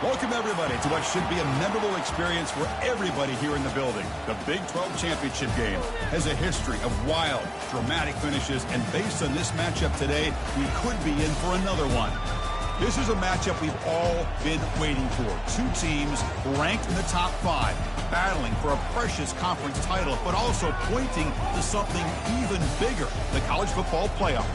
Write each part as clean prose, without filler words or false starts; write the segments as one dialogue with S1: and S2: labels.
S1: Welcome, everybody, to what should be a memorable experience for everybody here in the building. The Big 12 Championship game has a history of wild, dramatic finishes, and based on this matchup today, we could be in for another one. This is a matchup we've all been waiting for. Two teams ranked in the top 5, battling for a precious conference title, but also pointing to something even bigger, the college football playoff.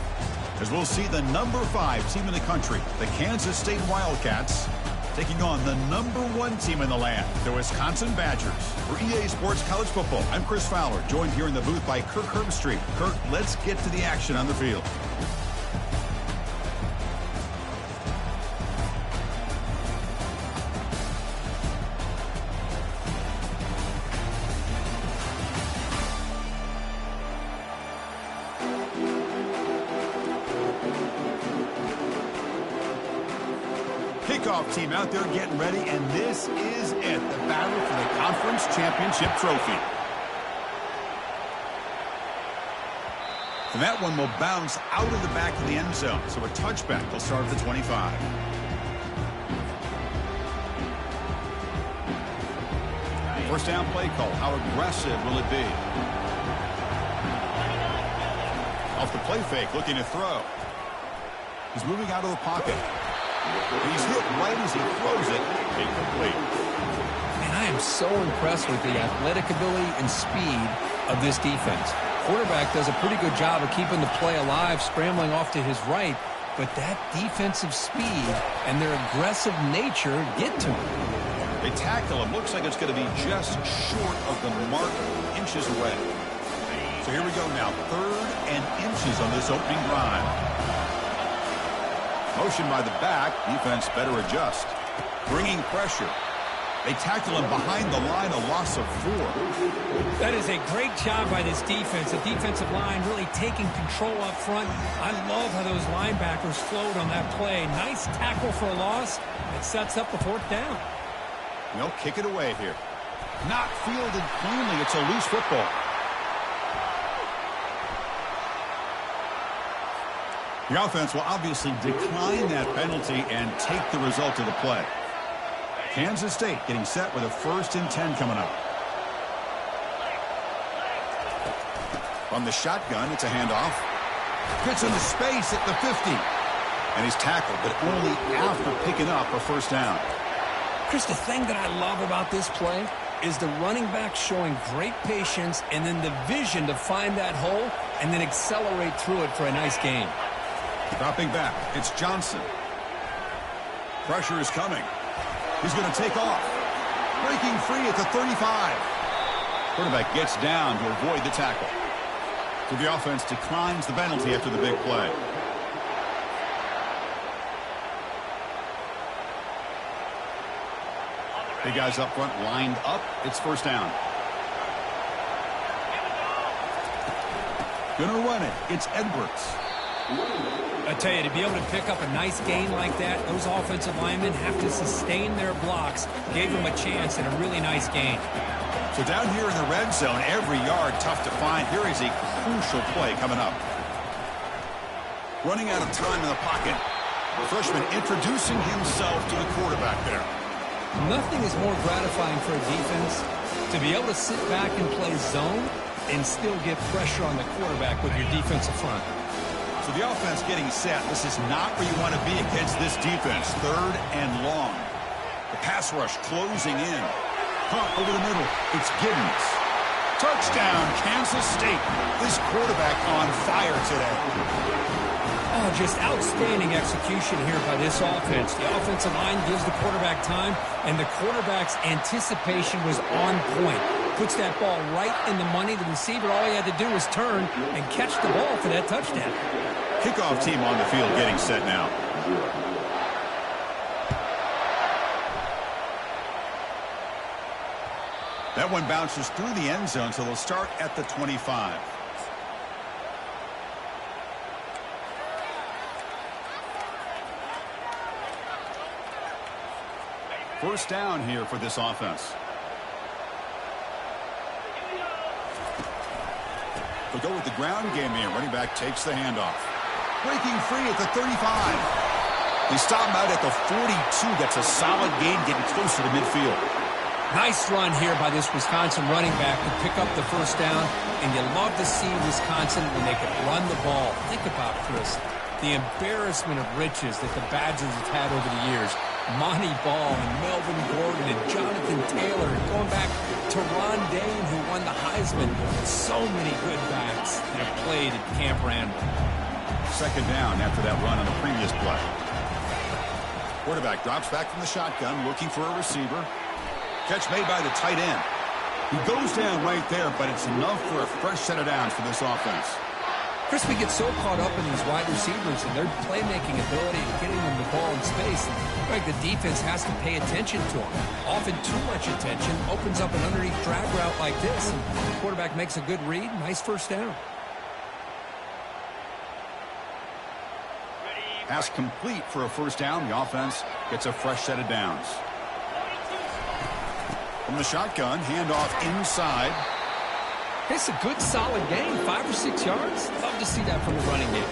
S1: As we'll see the number 5 team in the country, the Kansas State Wildcats, taking on the number 1 team in the land, the Wisconsin Badgers. For EA Sports College Football, I'm Chris Fowler, joined here in the booth by Kirk Herbstreit. Kirk, let's get to the action on the field. Kickoff team out there getting ready, and this is it, the battle for the conference championship trophy. And that one will bounce out of the back of the end zone, so a touchback will start at the 25. First down play call. How aggressive will it be? Off the play fake, looking to throw. He's moving out of the pocket. He's hit right as he throws it. Incomplete.
S2: And I am so impressed with the athletic ability and speed of this defense. Quarterback does a pretty good job of keeping the play alive, scrambling off to his right, but that defensive speed and their aggressive nature get to him.
S1: They tackle him. Looks like it's going to be just short of the mark, inches away. So here we go now. 3rd and inches on this opening drive. Motion by the back. Defense better adjust. Bringing pressure. They tackle him behind the line, a loss of 4.
S3: That is a great job by this defense. The defensive line really taking control up front. I love how those linebackers flowed on that play. Nice tackle for a loss. It sets up the 4th down.
S1: They'll kick it away here. Not fielded cleanly. It's a loose football. The offense will obviously decline that penalty and take the result of the play. Kansas State getting set with a 1st and 10 coming up. From the shotgun, it's a handoff. Gets into space at the 50. And he's tackled, but only after picking up a 1st down.
S2: Chris, the thing that I love about this play is the running back showing great patience and then the vision to find that hole and then accelerate through it for a nice gain.
S1: Dropping back, it's Johnson. Pressure is coming. He's going to take off. Breaking free at the 35. Quarterback gets down to avoid the tackle. So the offense declines the penalty after the big play. Big guys up front lined up. It's 1st down. Gonna run it. It's Edwards.
S3: I tell you, to be able to pick up a nice gain like that, those offensive linemen have to sustain their blocks. Gave them a chance and a really nice gain.
S1: So down here in the red zone, every yard tough to find. Here is a crucial play coming up. Running out of time in the pocket. The freshman introducing himself to the quarterback there.
S2: Nothing is more gratifying for a defense to be able to sit back and play zone and still get pressure on the quarterback with your defensive front.
S1: So the offense getting set. This is not where you want to be against this defense. 3rd and long. The pass rush closing in. Punt over the middle. It's Giddens. Touchdown, Kansas State. This quarterback on fire today.
S3: Oh, just outstanding execution here by this offense. The offensive line gives the quarterback time, and the quarterback's anticipation was on point. Puts that ball right in the money. The receiver, all he had to do was turn and catch the ball for that touchdown.
S1: Kickoff team on the field getting set now. That one bounces through the end zone, so they'll start at the 25. First down here for this offense. They'll go with the ground game here. Running back takes the handoff. Breaking free at the 35. They stop him out at the 42. That's a solid gain, getting closer to midfield.
S3: Nice run here by this Wisconsin running back to pick up the first down, and you love to see Wisconsin when they can run the ball. Think about, Chris, the embarrassment of riches that the Badgers have had over the years. Monty Ball and Melvin Gordon and Jonathan Taylor, and going back to Ron Dane, who won the Heisman. So many good backs that have played at Camp Randall.
S1: Second down after that run on the previous play. Quarterback drops back from the shotgun, looking for a receiver. Catch made by the tight end. He goes down right there, but it's enough for a fresh set of downs for this offense.
S3: Chris, we get so caught up in these wide receivers and their playmaking ability and getting them the ball in space. And like the defense has to pay attention to them. Often too much attention opens up an underneath drag route like this. And the quarterback makes a good read. Nice first down.
S1: Pass complete for a first down. The offense gets a fresh set of downs. From the shotgun, handoff inside.
S3: It's a good, solid gain, 5 or 6 yards. Love to see that from the running game.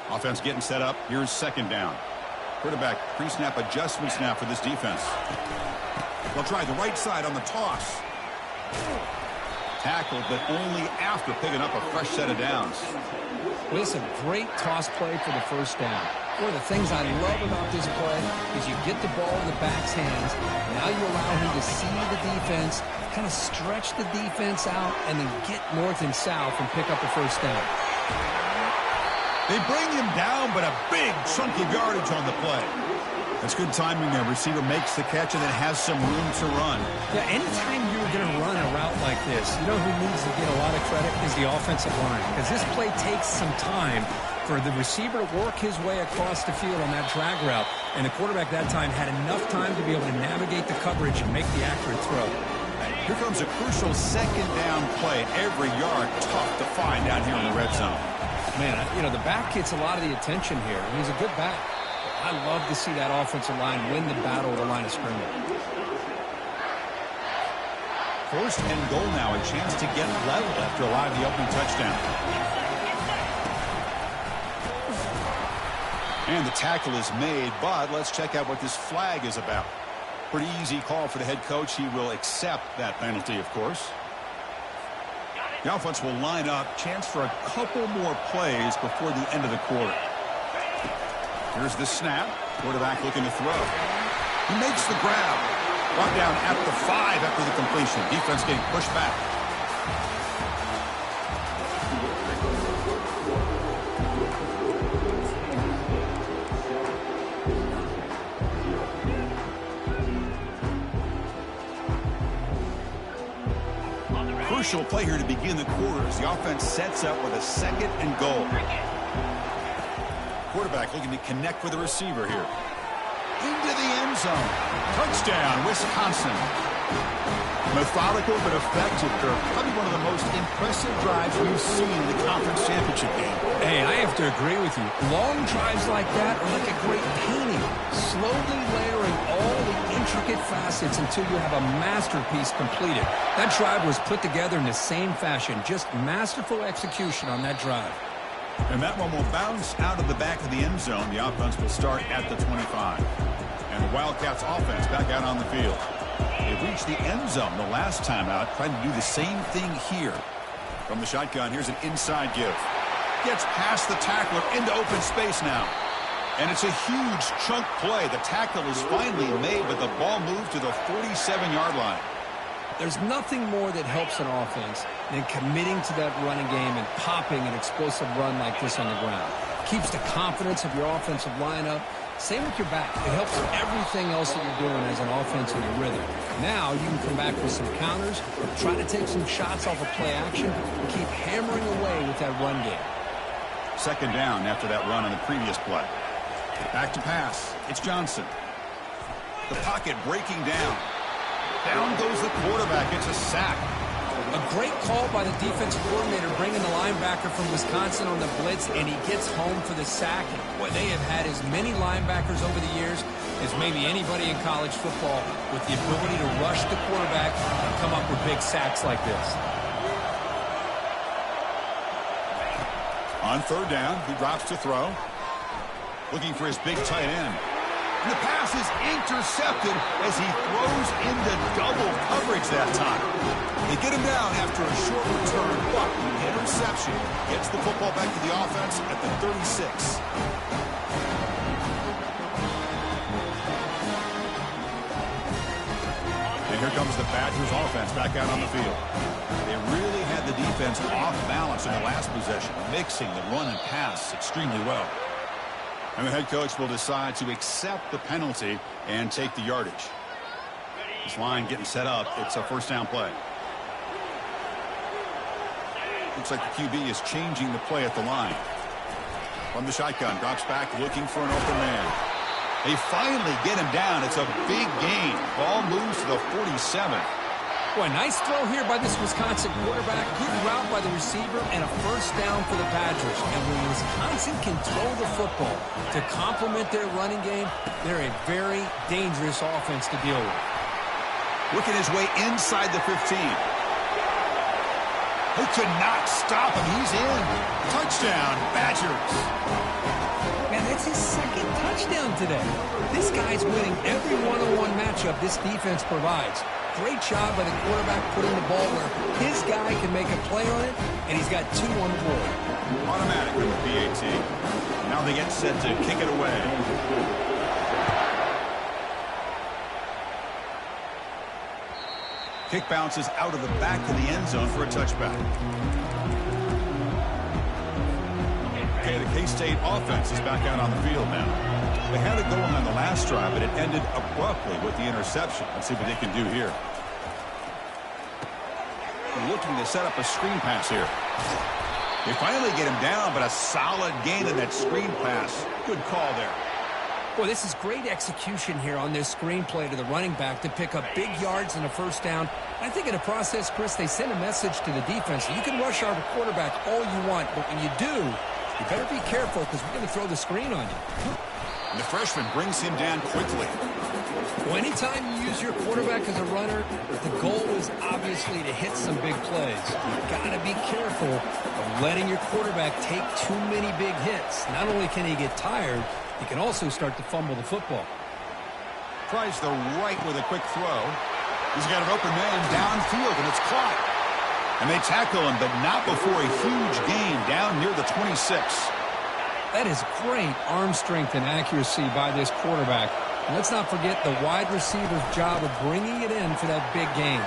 S1: Offense getting set up. Here's second down. Quarterback pre-snap adjustments now for this defense. They'll try the right side on the toss. Tackled, but only after picking up a fresh set of downs.
S3: Well, it's a great toss play for the first down. One of the things I love about this play is you get the ball in the back's hands. Now you allow him to see the defense, kind of stretch the defense out, and then get north and south and pick up the first down.
S1: They bring him down, but a big chunk of yardage on the play. That's good timing there. Receiver makes the catch and then has some room to run.
S3: Yeah, anytime you're going to run a route like this, you know who needs to get a lot of credit is the offensive line. Because this play takes some time for the receiver to work his way across the field on that drag route. And the quarterback that time had enough time to be able to navigate the coverage and make the accurate throw.
S1: Here comes a crucial second down play. Every yard tough to find down here in the red zone.
S3: Man, you know, the back gets a lot of the attention here. He's a good back. I love to see that offensive line win the battle of the line of scrimmage.
S1: First and goal now. A chance to get level after allowing the opening touchdown. And the tackle is made, but let's check out what this flag is about. Pretty easy call for the head coach. He will accept that penalty, of course. The offense will line up. Chance for a couple more plays before the end of the quarter. Here's the snap. Quarterback looking to throw. He makes the grab. Brought down at the 5 after the completion. Defense getting pushed back. Crucial play here to begin the quarter as the offense sets up with a second and goal. Quarterback looking to connect with the receiver here. Into the end zone. Touchdown, Wisconsin. Methodical but effective, Kirk. Probably one of the most impressive drives we've seen in the conference championship game.
S3: Hey, I have to agree with you. Long drives like that are like a great painting. Slowly layering all the intricate facets until you have a masterpiece completed. That drive was put together in the same fashion. Just masterful execution on that drive.
S1: And that one will bounce out of the back of the end zone. The offense will start at the 25. And the Wildcats offense back out on the field. They reached the end zone the last time out, trying to do the same thing here. From the shotgun, here's an inside give. Gets past the tackler into open space now. And it's a huge chunk play. The tackle is finally made, but the ball moved to the 47-yard line.
S3: There's nothing more that helps an offense than committing to that running game and popping an explosive run like this on the ground. Keeps the confidence of your offensive lineup. Same with your back. It helps everything else that you're doing as an offense in your rhythm. Now you can come back with some counters, try to take some shots off of play action, and keep hammering away with that run game.
S1: Second down after that run on the previous play. Back to pass. It's Johnson. The pocket breaking down. Down goes the quarterback. It's a sack.
S3: A great call by the defensive coordinator bringing the linebacker from Wisconsin on the blitz, and he gets home for the sack. Boy, they have had as many linebackers over the years as maybe anybody in college football with the ability to rush the quarterback and come up with big sacks like this.
S1: On third down, he drops to throw. Looking for his big tight end. And the pass is intercepted as he throws into double coverage that time. They get him down after a short return, but the interception gets the football back to the offense at the 36. And here comes the Badgers offense back out on the field. They really had the defense off balance in the last possession, mixing the run and pass extremely well. And the head coach will decide to accept the penalty and take the yardage. This line getting set up. It's a first down play. Looks like the QB is changing the play at the line. From the shotgun, drops back looking for an open man. They finally get him down. It's a big gain. Ball moves to the 47.
S3: Boy, nice throw here by this Wisconsin quarterback. Good route by the receiver and a first down for the Badgers. And when Wisconsin can throw the football to complement their running game, they're a very dangerous offense to deal with.
S1: Working his way inside the 15. They could not stop him. He's in. Touchdown, Badgers.
S3: Man, that's his second touchdown today. This guy's winning every one-on-one matchup this defense provides. Great job by the quarterback putting the ball where his guy can make a play on it, and he's got 2 on the board.
S1: Automatic with the PAT. Now they get set to kick it away. Kick bounces out of the back of the end zone for a touchback. Okay, the K-State offense is back out on the field now. They had it going on the last drive, but it ended abruptly with the interception. Let's see what they can do here. Looking to set up a screen pass here. They finally get him down, but a solid gain in that screen pass. Good call there.
S3: Boy, this is great execution here on this screen play to the running back to pick up big yards and a first down. I think in the process, Chris, they send a message to the defense. You can rush our quarterback all you want, but when you do, you better be careful because we're going to throw the screen on you.
S1: And the freshman brings him down quickly.
S3: Well, anytime you use your quarterback as a runner, the goal is obviously to hit some big plays. You've got to be careful of letting your quarterback take too many big hits. Not only can he get tired, he can also start to fumble the football.
S1: Tries the right with a quick throw. He's got an open man downfield, and it's caught. And they tackle him, but not before a huge gain down near the 26.
S3: That is great arm strength and accuracy by this quarterback. And let's not forget the wide receiver's job of bringing it in for that big gain.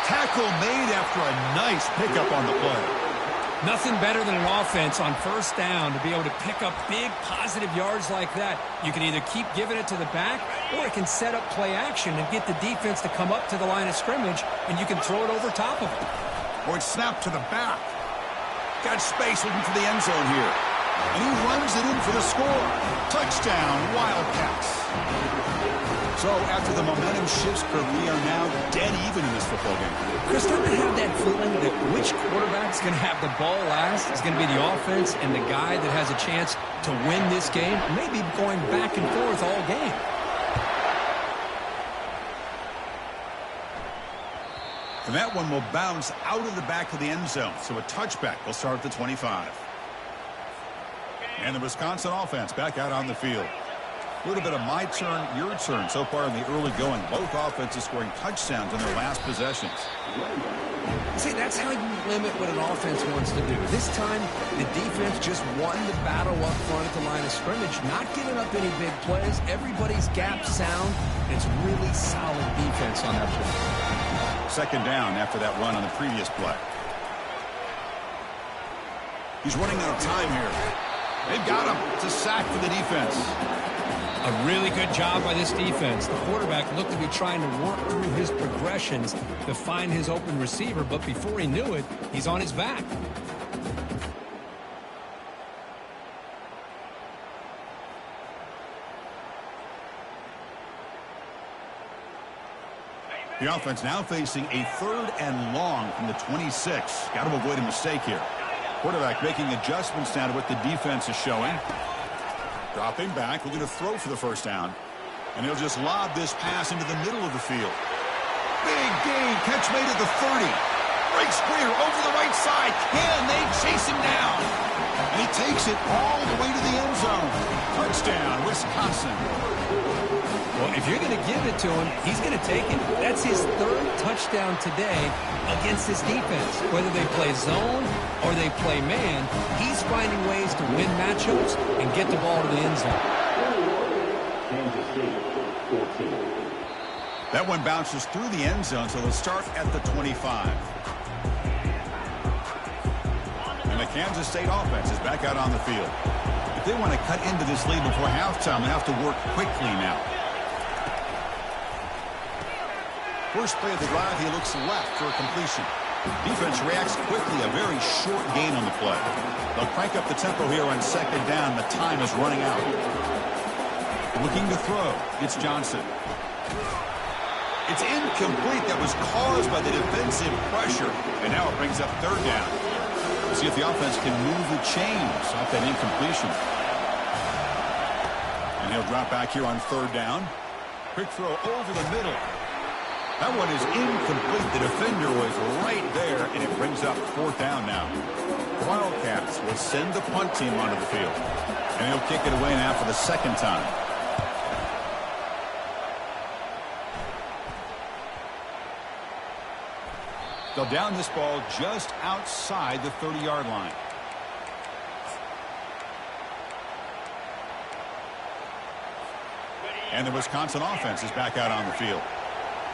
S1: Tackle made after a nice pickup on the play.
S3: Nothing better than an offense on first down to be able to pick up big positive yards like that. You can either keep giving it to the back, or it can set up play action and get the defense to come up to the line of scrimmage, and you can throw it over top of it.
S1: Or it's snapped to the back. Got space looking for the end zone here. And he runs it in for the score. Touchdown, Wildcats. So after the momentum shifts, Kirk, we are now dead even in this football game.
S3: Chris, don't you have that feeling that which quarterback's going to have the ball last is going to be the offense, and the guy that has a chance to win this game may be going back and forth all game?
S1: And that one will bounce out of the back of the end zone. So a touchback will start at the 25. And the Wisconsin offense back out on the field. A little bit of my turn, your turn so far in the early going. Both offenses scoring touchdowns in their last possessions.
S3: See, that's how you limit what an offense wants to do. This time, the defense just won the battle up front at the line of scrimmage, not giving up any big plays. Everybody's gap sound. It's really solid defense on that play.
S1: Second down after that run on the previous play. He's running out of time here. They've got him. It's a sack for the defense.
S3: A really good job by this defense. The quarterback looked to be trying to work through his progressions to find his open receiver, but before he knew it, he's on his back.
S1: The offense now facing a 3rd and long from the 26. Got to avoid a mistake here. Quarterback making adjustments now to what the defense is showing. Dropping back, looking to throw for the first down. And he'll just lob this pass into the middle of the field. Big gain, catch made at the 30. Breaks clear over the right side. Can they chase him down? And he takes it all the way to the end zone. Touchdown, Wisconsin.
S2: Well, if you're going to give it to him, he's going to take it. That's his 3rd touchdown today against this defense. Whether they play zone or they play man, he's finding ways to win matchups and get the ball to the end zone.
S1: That one bounces through the end zone, so they'll start at the 25. And the Kansas State offense is back out on the field. If they want to cut into this lead before halftime, they have to work quickly now. First play of the drive, he looks left for a completion. Defense reacts quickly, a very short gain on the play. They'll crank up the tempo here on 2nd down. The time is running out. Looking to throw. It's Johnson. It's incomplete. That was caused by the defensive pressure. And now it brings up 3rd down. We'll see if the offense can move the chains off that incompletion. And he'll drop back here on 3rd down. Quick throw over the middle. That one is incomplete. The defender was right there, and it brings up 4th down now. Wildcats will send the punt team onto the field. And he'll kick it away now for the 2nd time. They'll down this ball just outside the 30-yard line. And the Wisconsin offense is back out on the field,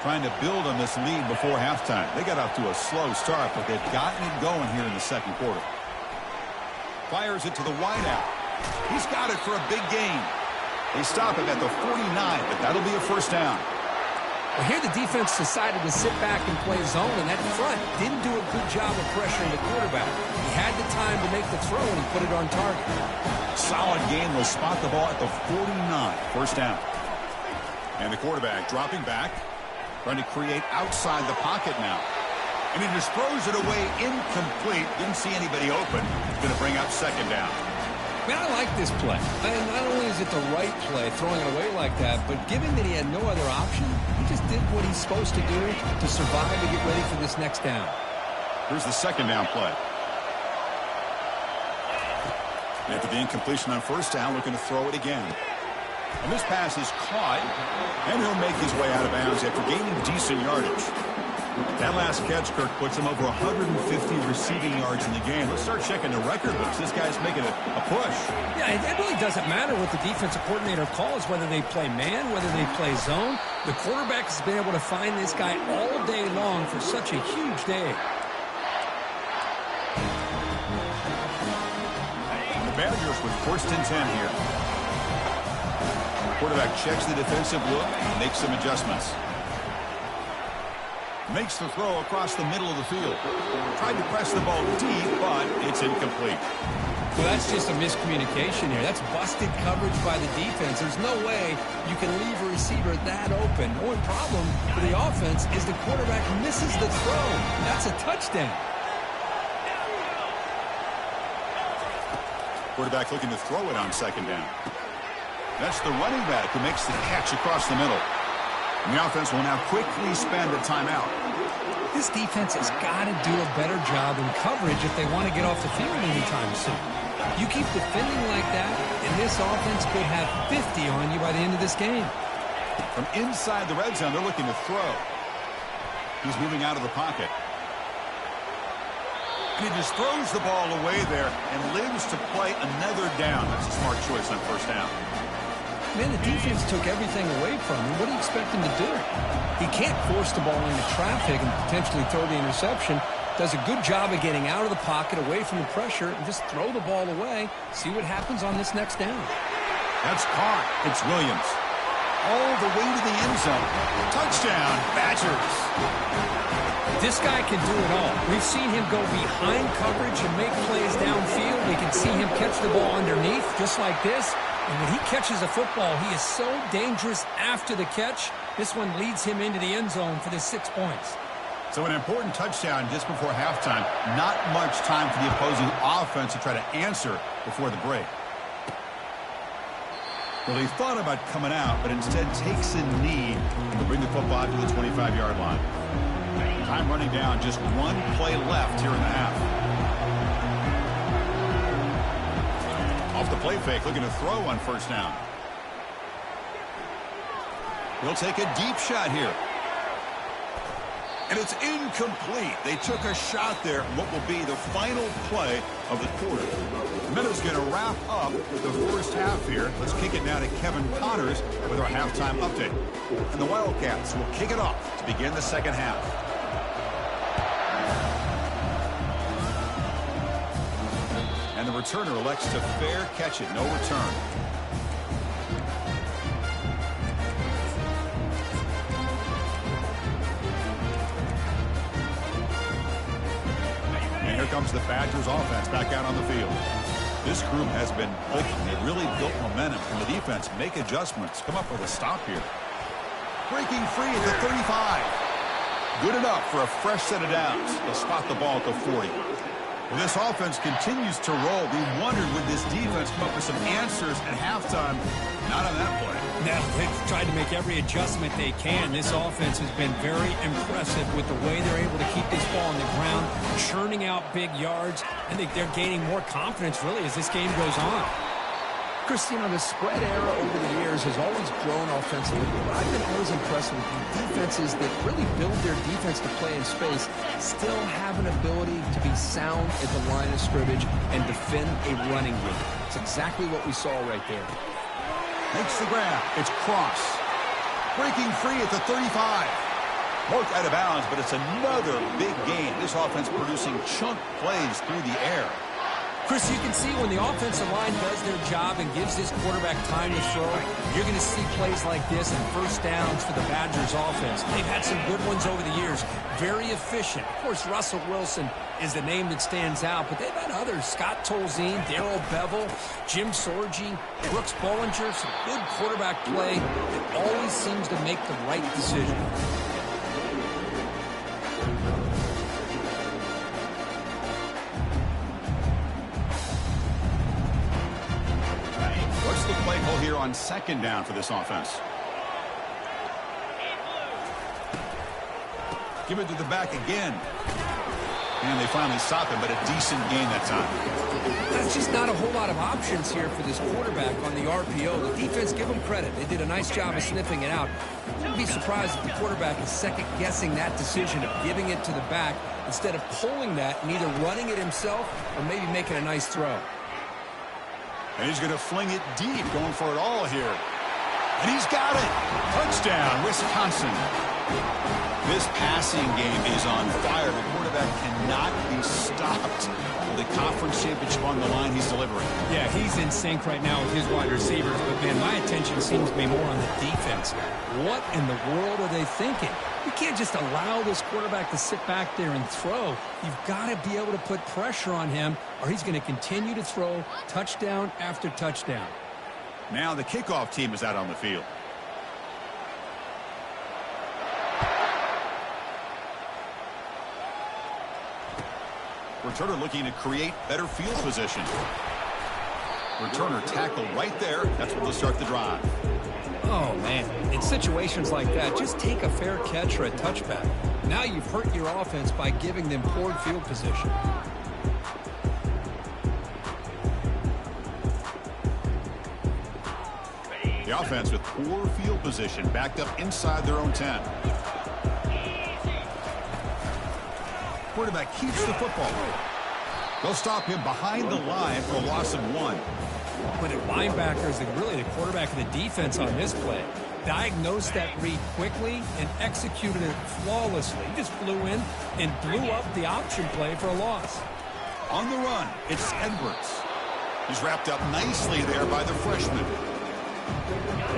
S1: trying to build on this lead before halftime. They got off to a slow start, but they've gotten it going here in the 2nd quarter. Fires it to the wideout. He's got it for a big gain. They stop him at the 49, but that'll be a 1st down.
S2: Well, here the defense decided to sit back and play zone, and that front didn't do a good job of pressuring the quarterback. He had the time to make the throw, and he put it on target.
S1: Solid gain. Will spot the ball at the 49. 1st down. And the quarterback dropping back, trying to create outside the pocket now. And he just throws it away incomplete. Didn't see anybody open. It's going to bring up 2nd down.
S2: Man, I like this play. And not only is it the right play, throwing it away like that, but given that he had no other option, he just did what he's supposed to do to survive and get ready for this next down.
S1: Here's the 2nd down play. After the incompletion on 1st down, looking to throw it again. And this pass is caught, and he'll make his way out of bounds after gaining decent yardage. That last catch, Kirk, puts him over 150 receiving yards in the game. Let's start checking the record books. This guy's making a push.
S3: Yeah, it really doesn't matter what the defensive coordinator calls, whether they play man, whether they play zone. The quarterback has been able to find this guy all day long for such a huge day.
S1: The Badgers with 1st and 10 here. Quarterback checks the defensive look and makes some adjustments. Makes the throw across the middle of the field. Tried to press the ball deep, but it's incomplete.
S2: Well, that's just a miscommunication here. That's busted coverage by the defense. There's no way you can leave a receiver that open. The only problem for the offense is the quarterback misses the throw. That's a touchdown.
S1: Quarterback looking to throw it on 2nd down. That's the running back who makes the catch across the middle. And the offense will now quickly spend a timeout.
S2: This defense has got to do a better job in coverage if they want to get off the field anytime soon. You keep defending like that, and this offense could have 50 on you by the end of this game.
S1: From inside the red zone, they're looking to throw. He's moving out of the pocket. And he just throws the ball away there and lives to play another down. That's a smart choice on 1st down.
S2: Man, the defense took everything away from him. What do you expect him to do? He can't force the ball into traffic and potentially throw the interception. Does a good job of getting out of the pocket, away from the pressure, and just throw the ball away. See what happens on this next down.
S1: That's caught. It's Williams. All the way to the end zone. Touchdown, Badgers.
S3: This guy can do it all. We've seen him go behind coverage and make plays downfield. We can see him catch the ball underneath, just like this. And when he catches a football, he is so dangerous after the catch. This one leads him into the end zone for the 6 points.
S1: So an important touchdown just before halftime. Not much time for the opposing offense to try to answer before the break. Well, he thought about coming out, but instead takes a knee to bring the football to the 25-yard line. Time running down, just one play left here in the half. Off the play fake, looking to throw on first down. He'll take a deep shot here. And it's incomplete. They took a shot there, what will be the final play of the quarter. Meadows going to wrap up the first half here. Let's kick it now to Kevin Connors with our halftime update. And the Wildcats will kick it off to begin the second half. And the returner elects to fair catch it. No return. And here comes the Badgers offense back out on the field. This group has been clicking. They really built momentum from the defense. Make adjustments. Come up with a stop here. Breaking free at the 35. Good enough for a fresh set of downs. They'll spot the ball at the 40. Well, this offense continues to roll. We wondered, would this defense come up with some answers at halftime? Not on that play.
S3: No, they've tried to make every adjustment they can. This offense has been very impressive with the way they're able to keep this ball on the ground, churning out big yards. I think they're gaining more confidence, really, as this game goes on.
S2: Chris, you know, the spread era over the years has always grown offensively, but I've been always impressed with the defenses that really build their defense to play in space, still have an ability to be sound at the line of scrimmage and defend a running game. It's exactly what we saw right there.
S1: Makes the grab. It's Cross. Breaking free at the 35. Poked out of bounds, but it's another big gain. This offense producing chunk plays through the air.
S3: Chris, you can see when the offensive line does their job and gives this quarterback time to throw, you're going to see plays like this and first downs for the Badgers offense. They've had some good ones over the years. Very efficient. Of course, Russell Wilson is the name that stands out, but they've had others. Scott Tolzien, Darrell Bevel, Jim Sorgi, Brooks Bollinger. Some good quarterback play that always seems to make the right decision.
S1: What's the play call here on second down for this offense? Give it to the back again. And they finally stop him, but a decent gain that time.
S3: There's just not a whole lot of options here for this quarterback on the RPO. The defense, give them credit. They did a nice job of sniffing it out. Wouldn't be surprised if the quarterback is second-guessing that decision of giving it to the back instead of pulling that and either running it himself or maybe making a nice throw.
S1: And he's going to fling it deep, going for it all here. And he's got it. Touchdown, Wisconsin. This passing game is on fire. The quarterback cannot be stopped. With the conference championship on the line, he's delivering.
S3: Yeah, he's in sync right now with his wide receivers. But, man, my attention seems to be more on the defense. What in the world are they thinking? You can't just allow this quarterback to sit back there and throw. You've got to be able to put pressure on him, or he's going to continue to throw touchdown after touchdown.
S1: Now the kickoff team is out on the field. Returner looking to create better field position. Returner tackled right there. That's what will start the drive.
S3: Oh, man. In situations like that, just take a fair catch or a touchback. Now you've hurt your offense by giving them poor field position.
S1: The offense with poor field position, backed up inside their own 10. Quarterback keeps the football. They'll stop him behind the line for a loss of 1.
S3: But at linebackers and really the quarterback of the defense on this play diagnosed that read quickly and executed it flawlessly. He just flew in and blew up the option play for a loss.
S1: On the run, it's Edwards. He's wrapped up nicely there by the freshman.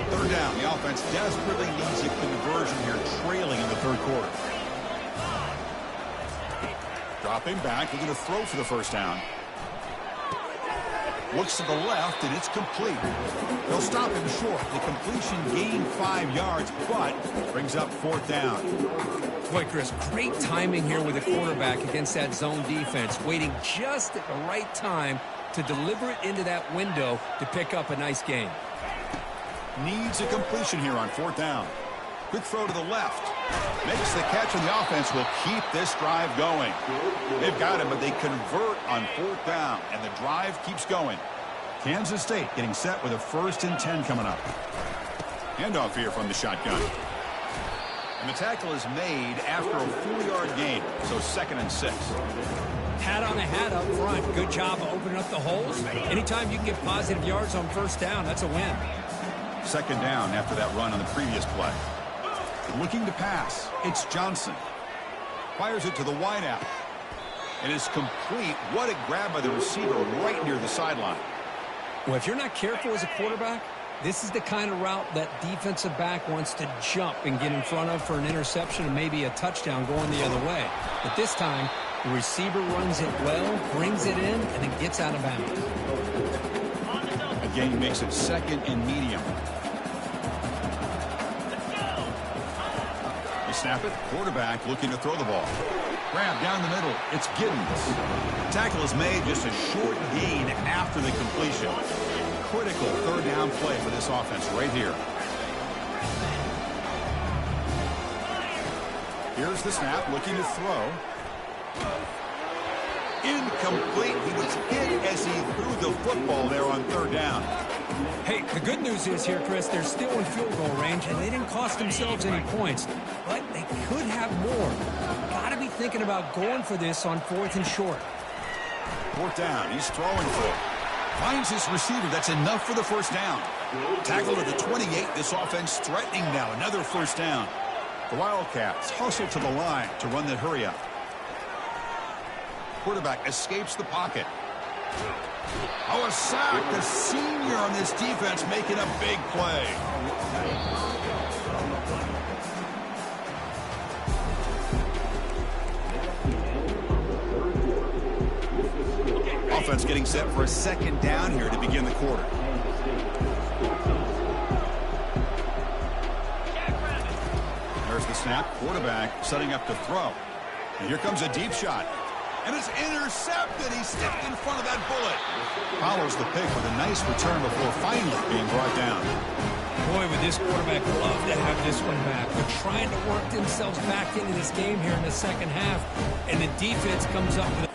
S1: Third down, the offense desperately needs a conversion here, trailing in the third quarter. Dropping back, we're going to throw for the first down. Looks to the left, and it's complete. They'll stop him short. The completion gained 5 yards, but brings up 4th down.
S2: Boy, Chris, great timing here with the quarterback against that zone defense, waiting just at the right time to deliver it into that window to pick up a nice gain.
S1: Needs a completion here on 4th down. Quick throw to the left. Makes the catch, and the offense will keep this drive going. They've got him, but they convert on 4th down, and the drive keeps going. Kansas State getting set with a 1st and 10 coming up. Handoff here from the shotgun. And the tackle is made after a 4-yard gain, so 2nd and 6.
S3: Hat on a hat up front. Good job of opening up the holes. Anytime you can get positive yards on 1st down, that's a win.
S1: 2nd down after that run on the previous play. Looking to pass. It's Johnson. Fires it to the wideout. It is complete. What a grab by the receiver right near the sideline.
S2: Well, if you're not careful as a quarterback, this is the kind of route that defensive back wants to jump and get in front of for an interception and maybe a touchdown going the other way. But this time, the receiver runs it well, brings it in, and then gets out of bounds.
S1: Again, makes it 2nd and medium. They snap it. Quarterback looking to throw the ball. Grab down the middle. It's Giddens. Tackle is made, just a short gain after the completion. Critical 3rd down play for this offense right here. Here's the snap, looking to throw. Incomplete. He was hit as he threw the football there on 3rd down.
S3: Hey, the good news is here, Chris, they're still in field goal range, and they didn't cost themselves any points. But they could have more. Got to be thinking about going for this on 4th and short.
S1: 4th down. He's throwing for it. Finds his receiver. That's enough for the 1st down. Tackled at the 28. This offense threatening now. Another 1st down. The Wildcats hustle to the line to run that hurry up. Quarterback escapes the pocket. Oh, a sack. The senior on this defense making a big play. Offense getting set for a 2nd down here to begin the quarter. There's the snap. Quarterback setting up to throw. And here comes a deep shot. And it's intercepted. He stepped in front of that bullet. Follows the pick with a nice return before finally being brought down.
S3: Boy, would this quarterback love to have this one back. They're trying to work themselves back into this game here in the 2nd half. And the defense comes up with